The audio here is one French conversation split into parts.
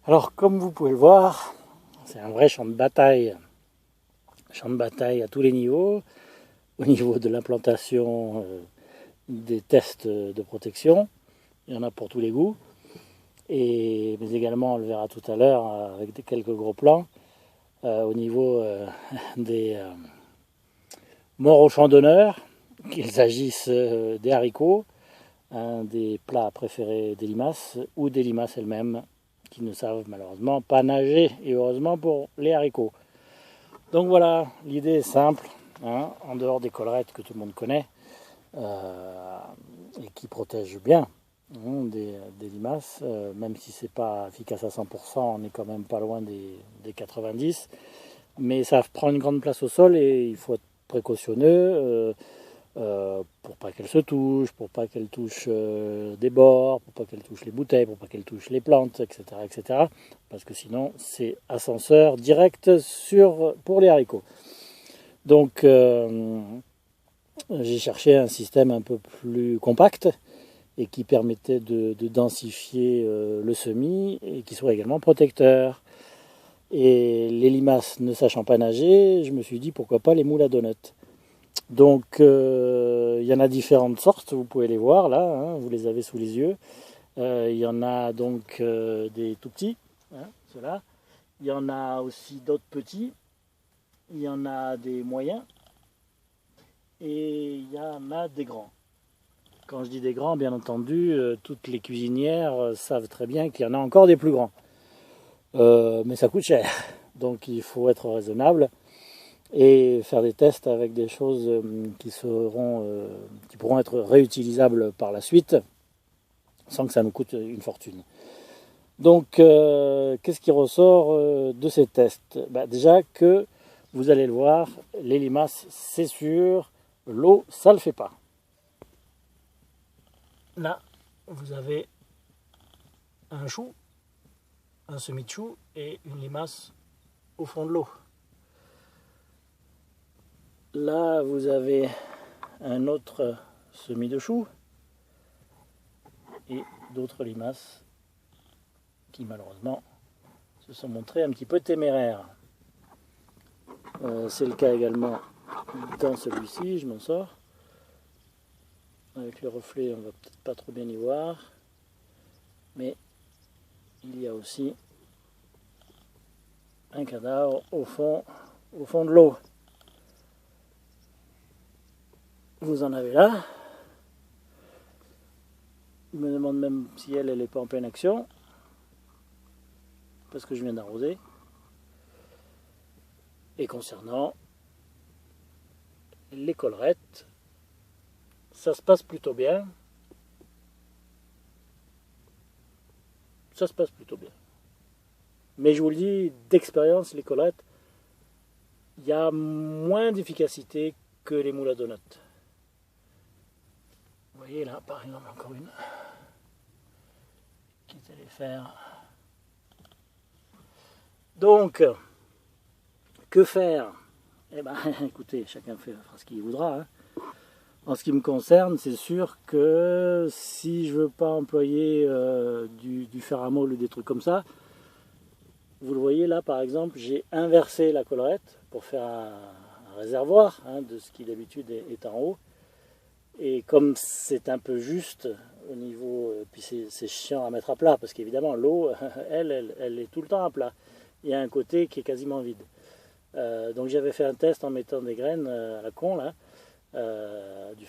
Alors, comme vous pouvez le voir, c'est un vrai champ de bataille. Champ de bataille à tous les niveaux, au niveau de l'implantation des tests de protection. Il y en a pour tous les goûts. Mais également, on le verra tout à l'heure avec quelques gros plans, au niveau des morts au champ d'honneur, qu'il s'agisse des haricots, un des plats préférés des limaces, ou des limaces elles-mêmes, qui ne savent malheureusement pas nager, et heureusement pour les haricots. Donc voilà, l'idée est simple, hein, en dehors des collerettes que tout le monde connaît, et qui protègent bien des limaces, même si c'est pas efficace à 100%, on est quand même pas loin des 90, mais ça prend une grande place au sol et il faut être précautionneux pour pas qu'elle se touche, pour pas qu'elle touche des bords, pour pas qu'elle touche les bouteilles, pour pas qu'elle touche les plantes, etc., etc. Parce que sinon c'est ascenseur direct pour les haricots. Donc j'ai cherché un système un peu plus compact et qui permettait de densifier le semis et qui soit également protecteur. Et les limaces ne sachant pas nager, je me suis dit pourquoi pas les moules à donuts. Donc il y en a différentes sortes, vous pouvez les voir là, hein, vous les avez sous les yeux. Il y en a donc des tout petits, hein, ceux-là. Il y en a aussi d'autres petits. Il y en a des moyens. Et il y en a des grands. Quand je dis des grands, bien entendu, toutes les cuisinières savent très bien qu'il y en a encore des plus grands. Mais ça coûte cher. Donc il faut être raisonnable et faire des tests avec des choses qui pourront être réutilisables par la suite sans que ça nous coûte une fortune. Donc qu'est-ce qui ressort de ces tests? Déjà que vous allez le voir, les limaces, c'est sûr, l'eau, ça ne le fait pas. Là, vous avez un chou, un semis de chou et une limace au fond de l'eau. Là, vous avez un autre semis de chou et d'autres limaces qui malheureusement se sont montrées un petit peu téméraires. C'est le cas également dans celui-ci, je m'en sors. Avec le reflet, on va peut-être pas trop bien y voir, mais il y a aussi un cadavre au fond de l'eau. Vous en avez là. Je me demande même si elle n'est pas en pleine action, parce que je viens d'arroser. Et concernant les collerettes, ça se passe plutôt bien. Ça se passe plutôt bien. Mais je vous le dis, d'expérience, les collerettes, il y a moins d'efficacité que les moules à donuts. Vous voyez là, par exemple, encore une qui est allée faire. Donc, que faire? Eh bien, écoutez, chacun fera ce qu'il voudra. Hein. En ce qui me concerne, c'est sûr que si je veux pas employer du fer à molle ou des trucs comme ça, vous le voyez là par exemple, j'ai inversé la collerette pour faire un réservoir de ce qui d'habitude est en haut. Et comme c'est un peu juste au niveau, puis c'est chiant à mettre à plat parce qu'évidemment l'eau, elle est tout le temps à plat. Il y a un côté qui est quasiment vide. Donc j'avais fait un test en mettant des graines à la con là. Du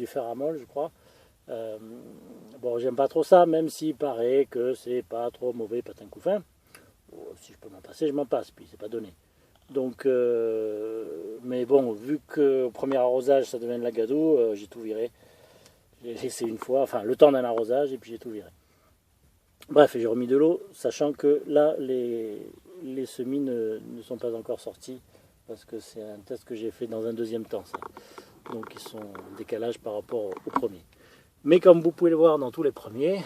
fer à molle, je crois. Bon, j'aime pas trop ça, même s'il paraît que c'est pas trop mauvais patin couffin. Bon, si je peux m'en passer, je m'en passe, puis c'est pas donné. Donc, mais bon, vu qu'au premier arrosage ça devient de la gadoue, j'ai tout viré. J'ai laissé une fois, enfin le temps d'un arrosage, et puis j'ai tout viré. Bref, j'ai remis de l'eau, sachant que là, les semis ne sont pas encore sortis, parce que c'est un test que j'ai fait dans un deuxième temps, ça. Donc ils sont en décalage par rapport au premier. Mais comme vous pouvez le voir dans tous les premiers,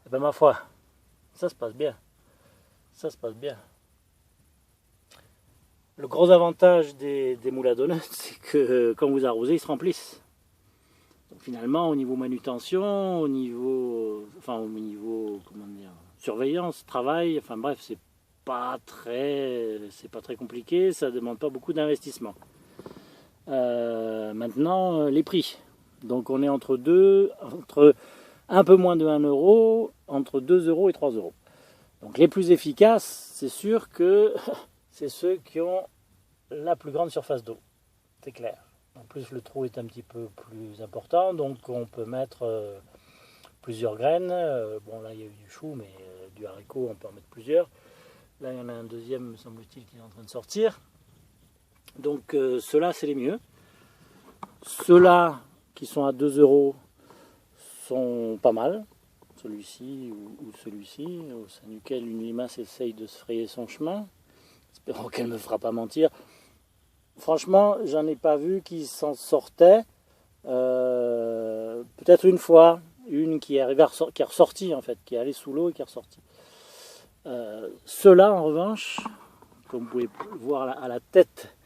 eh ben ma foi, ça se passe bien. Ça se passe bien. Le gros avantage des moules à donuts, c'est que quand vous arrosez, ils se remplissent. Donc finalement, au niveau manutention, au niveau comment dire, surveillance, travail, enfin bref, c'est pas très compliqué, ça demande pas beaucoup d'investissement. Maintenant, les prix. Donc on est entre un peu moins de 1 euro, entre 2 euros et 3 euros. Donc les plus efficaces, c'est sûr que c'est ceux qui ont la plus grande surface d'eau, c'est clair. En plus, le trou est un petit peu plus important, donc on peut mettre plusieurs graines. Bon, là, il y a eu du chou, mais du haricot, on peut en mettre plusieurs. Là, il y en a un deuxième, me semble-t-il, qui est en train de sortir. Donc, ceux-là, c'est les mieux. Ceux-là, qui sont à 2 euros, sont pas mal. Celui-ci ou celui-ci, au sein duquel une limace essaye de se frayer son chemin. Espérons qu'elle ne me fera pas mentir. Franchement, j'en ai pas vu qui s'en sortait. Peut-être une fois, une qui est ressortie en fait, qui est allée sous l'eau et qui est ressortie. Ceux-là, en revanche, comme vous pouvez voir à la tête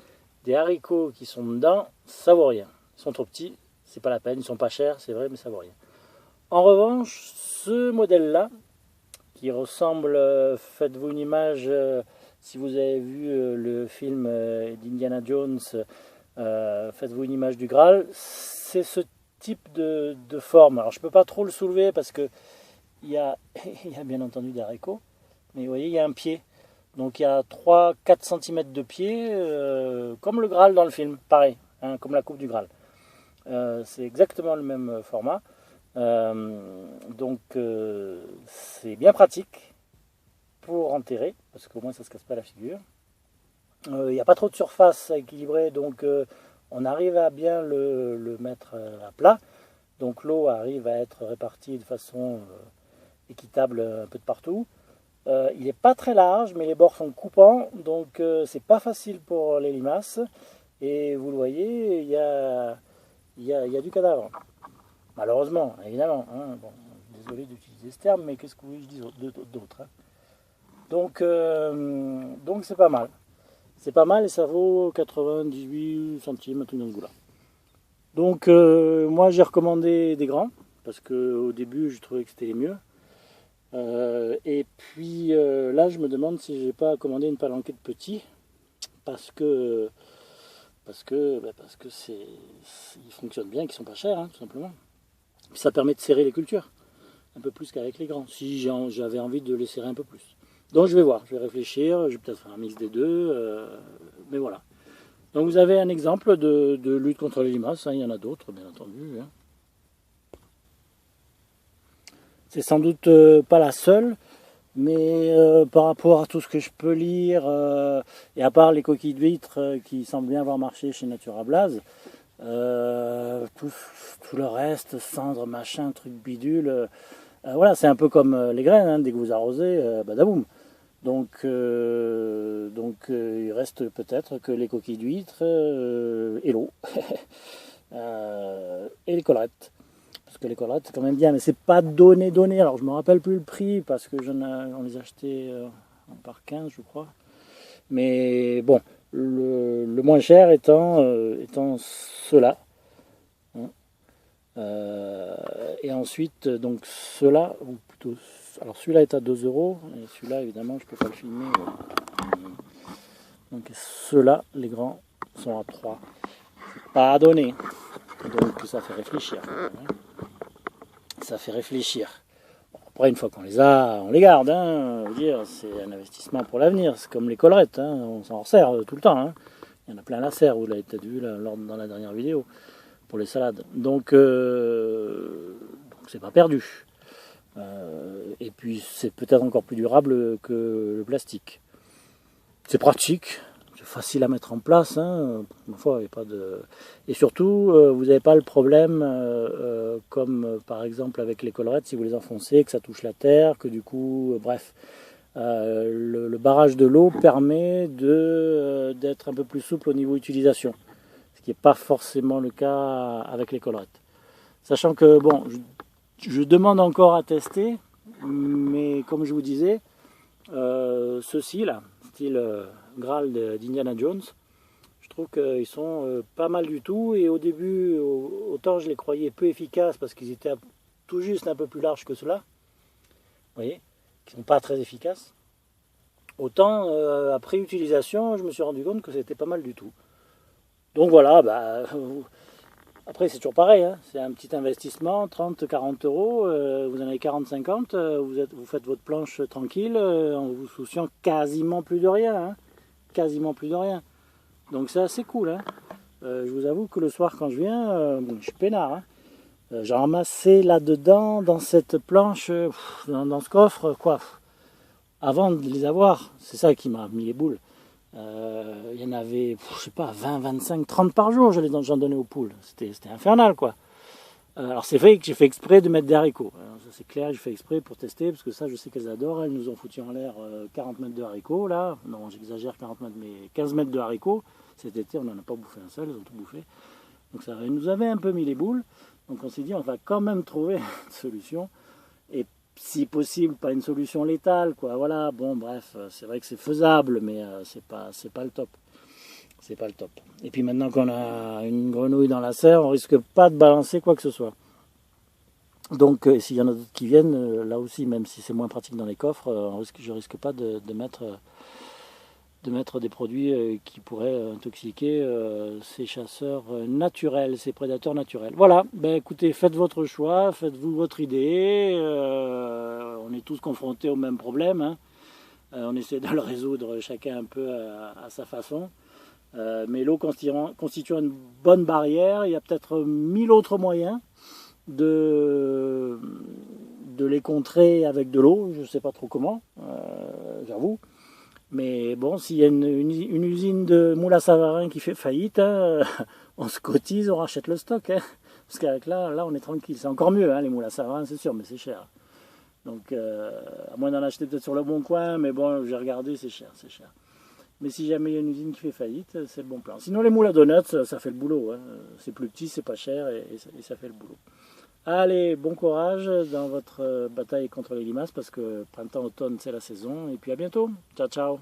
des haricots qui sont dedans, ça vaut rien. Ils sont trop petits, c'est pas la peine, ils sont pas chers, c'est vrai, mais ça vaut rien. En revanche, ce modèle-là, qui ressemble, faites-vous une image. Si vous avez vu le film d'Indiana Jones, faites-vous une image du Graal, c'est ce type de forme. Alors je ne peux pas trop le soulever parce qu'il y a bien entendu des haricots, mais vous voyez, il y a un pied. Donc il y a 3-4 cm de pied, comme le Graal dans le film, pareil, hein, comme la coupe du Graal. C'est exactement le même format. Donc c'est bien pratique pour enterrer, parce qu'au moins ça ne se casse pas la figure. Il n'y a pas trop de surface à équilibrer, donc on arrive à bien le mettre à plat. Donc l'eau arrive à être répartie de façon équitable un peu de partout. Il n'est pas très large, mais les bords sont coupants, donc c'est pas facile pour les limaces. Et vous le voyez, il y a du cadavre. Malheureusement, évidemment. Hein. Bon, désolé d'utiliser ce terme, mais qu'est-ce que vous voulez que je dise d'autre, hein. Donc c'est pas mal. C'est pas mal et ça vaut 98 centimes, un truc dans ce goût-là. Donc moi j'ai recommandé des grands, parce qu'au début je trouvais que c'était les mieux. Et puis là je me demande si j'ai pas commandé une palanquée de petits, parce que ils fonctionnent bien, qu'ils sont pas chers, hein, tout simplement. Puis ça permet de serrer les cultures, un peu plus qu'avec les grands, si j'avais envie de les serrer un peu plus. Donc je vais voir, je vais réfléchir, je vais peut-être faire un mix des deux, mais voilà. Donc vous avez un exemple de lutte contre les limaces, hein, il y en a d'autres bien entendu. Hein. C'est sans doute pas la seule, mais par rapport à tout ce que je peux lire, et à part les coquilles d'huîtres qui semblent bien avoir marché chez Naturablase, tout le reste, cendres, machin, truc bidule, voilà, c'est un peu comme les graines, hein, dès que vous arrosez, badaboum. Donc il reste peut-être que les coquilles d'huîtres et l'eau et les collerettes. Parce que les collerettes c'est quand même bien, mais c'est pas donné. Alors je me rappelle plus le prix parce que on les achetait par 15 je crois. Mais bon, le moins cher étant ceux-là. Hein. Et ensuite donc ceux-là, ou plutôt. Alors celui-là est à 2 euros, et celui-là évidemment je ne peux pas le filmer. Donc ceux-là, les grands, sont à 3. Pas à donner. Donc ça fait réfléchir. Ça fait réfléchir. Bon, après une fois qu'on les a, on les garde. Hein. Dire, c'est un investissement pour l'avenir. C'est comme les collerettes, hein. On s'en resserre tout le temps. Hein. Il y en a plein à la serre, vous l'avez peut-être vu là, dans la dernière vidéo, pour les salades. Donc c'est pas perdu. Et puis c'est peut-être encore plus durable que le plastique. C'est pratique, c'est facile à mettre en place, hein. Parfois, il y a pas de... Et surtout, vous n'avez pas le problème, comme par exemple avec les collerettes, si vous les enfoncez, que ça touche la terre, que du coup, bref, le barrage de l'eau permet d'être un peu plus souple au niveau utilisation, ce qui n'est pas forcément le cas avec les collerettes. Sachant que, bon, je demande encore à tester, mais comme je vous disais, ceux-ci là, style Graal d'Indiana Jones, je trouve qu'ils sont pas mal du tout. Et au début, autant je les croyais peu efficaces parce qu'ils étaient tout juste un peu plus larges que ceux-là. Vous voyez, qui ne sont pas très efficaces. Autant après utilisation, je me suis rendu compte que c'était pas mal du tout. Donc voilà, après c'est toujours pareil, hein, c'est un petit investissement, 30-40 euros, vous en avez 40-50, vous faites votre planche tranquille en vous souciant quasiment plus de rien. Hein, quasiment plus de rien. Donc c'est assez cool. Hein. Je vous avoue que le soir quand je viens, je suis peinard. Hein. J'ai ramassé là-dedans, dans cette planche, dans ce coffre, quoi. Avant de les avoir, c'est ça qui m'a mis les boules. Il y en avait, je sais pas, 20, 25, 30 par jour, j'en donnais aux poules. C'était infernal, quoi. Alors c'est vrai que j'ai fait exprès de mettre des haricots. Alors, ça c'est clair, j'ai fait exprès pour tester, parce que ça je sais qu'elles adorent. Elles nous ont foutu en l'air 40 mètres de haricots, là. Non, j'exagère, 40 mètres, mais 15 mètres de haricots. Cet été, on n'en a pas bouffé un seul, elles ont tout bouffé. Donc ça nous avait un peu mis les boules. Donc on s'est dit, on va quand même trouver une solution. Et si possible, pas une solution létale, quoi. Voilà, bon, bref, c'est vrai que c'est faisable, mais c'est pas le top. C'est pas le top. Et puis maintenant qu'on a une grenouille dans la serre, on risque pas de balancer quoi que ce soit. Donc s'il y en a d'autres qui viennent, là aussi, même si c'est moins pratique dans les coffres, je risque pas de mettre des produits qui pourraient intoxiquer ces chasseurs naturels, ces prédateurs naturels. Voilà, ben écoutez, faites votre choix, faites-vous votre idée. On est tous confrontés au même problème. Hein. On essaie de le résoudre chacun un peu à sa façon. Mais l'eau constituant une bonne barrière, il y a peut-être 1000 autres moyens de les contrer avec de l'eau. Je ne sais pas trop comment, j'avoue. Mais bon, s'il y a une usine de moules à Savarin qui fait faillite, hein, on se cotise, on rachète le stock. Hein, parce qu'avec là, on est tranquille. C'est encore mieux, hein, les moules à Savarin, c'est sûr, mais c'est cher. Donc, à moins d'en acheter peut-être sur le bon coin, mais bon, j'ai regardé, c'est cher. Mais si jamais il y a une usine qui fait faillite, c'est le bon plan. Sinon, les moules à donuts, ça fait le boulot. Hein. C'est plus petit, c'est pas cher et ça fait le boulot. Allez, bon courage dans votre bataille contre les limaces parce que printemps-automne, c'est la saison. Et puis à bientôt. Ciao, ciao.